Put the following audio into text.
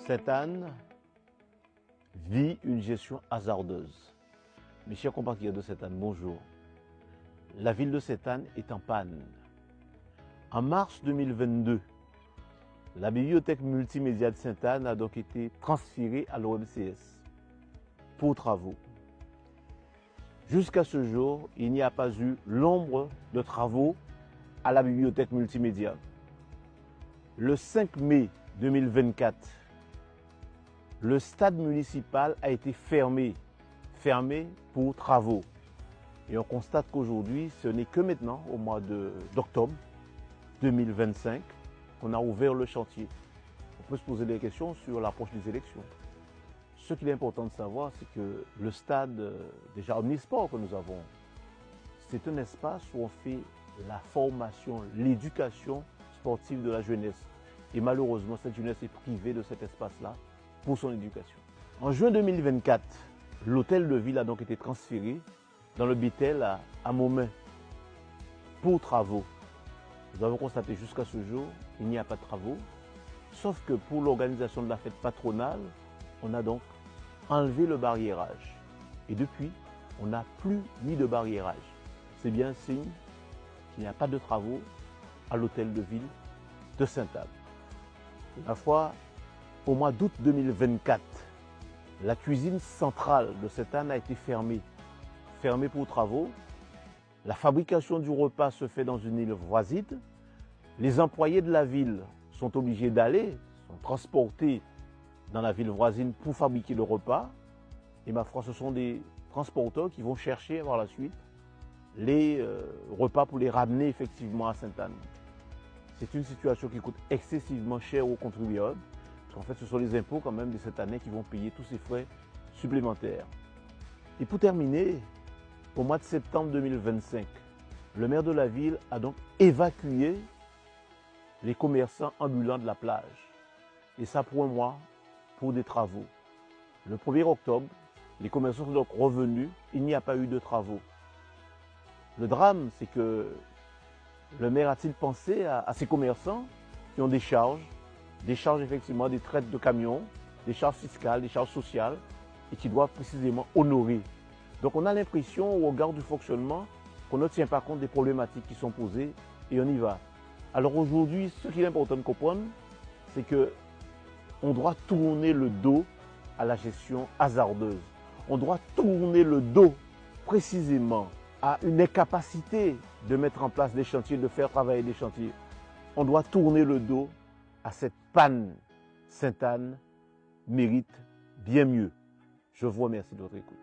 Sainte-Anne vit une gestion hasardeuse. Mes chers compatriotes de Sainte-Anne, bonjour. La ville de Sainte-Anne est en panne. En mars 2022, la bibliothèque multimédia de Sainte-Anne a donc été transférée à l'OMCS pour travaux. Jusqu'à ce jour, il n'y a pas eu l'ombre de travaux à la bibliothèque multimédia. Le 5 mai 2024, le stade municipal a été fermé pour travaux. Et on constate qu'aujourd'hui, ce n'est que maintenant, au mois d'octobre 2025, qu'on a ouvert le chantier. On peut se poser des questions sur l'approche des élections. Ce qu'il est important de savoir, c'est que le stade, déjà omnisport que nous avons, c'est un espace où on fait la formation, l'éducation sportive de la jeunesse. Et malheureusement, cette jeunesse est privée de cet espace-là pour son éducation. En juin 2024, l'hôtel de ville a donc été transféré dans le Bétel à Montmain pour travaux. Nous avons constaté jusqu'à ce jour, il n'y a pas de travaux, sauf que pour l'organisation de la fête patronale, on a donc enlevé le barriérage. Et depuis, on n'a plus mis de barriérage. C'est bien un signe qu'il n'y a pas de travaux à l'hôtel de ville de Sainte-Anne. La fois, au mois d'août 2024, la cuisine centrale de Sainte-Anne a été fermée pour travaux. La fabrication du repas se fait dans une île voisine. Les employés de la ville sont obligés d'aller, sont transportés dans la ville voisine pour fabriquer le repas. Et ma foi, ce sont des transporteurs qui vont chercher par la suite les repas pour les ramener effectivement à Sainte-Anne. C'est une situation qui coûte excessivement cher aux contribuables. Parce qu'en fait, ce sont les impôts quand même de cette année qui vont payer tous ces frais supplémentaires. Et pour terminer, au mois de septembre 2025, le maire de la ville a donc évacué les commerçants ambulants de la plage. Et ça pour un mois, pour des travaux. Le 1er octobre, les commerçants sont donc revenus, il n'y a pas eu de travaux. Le drame, c'est que le maire a-t-il pensé à ces commerçants qui ont des charges effectivement, des traites de camions, des charges fiscales, des charges sociales, et qui doivent précisément honorer. Donc on a l'impression, au regard du fonctionnement, qu'on ne tient pas compte des problématiques qui sont posées, et on y va. Alors aujourd'hui, ce qu'il est important de comprendre, c'est que on doit tourner le dos à la gestion hasardeuse. On doit tourner le dos précisément à une incapacité de mettre en place des chantiers, de faire travailler des chantiers. On doit tourner le dos à cette panne. Sainte-Anne mérite bien mieux. Je vous remercie de votre écoute.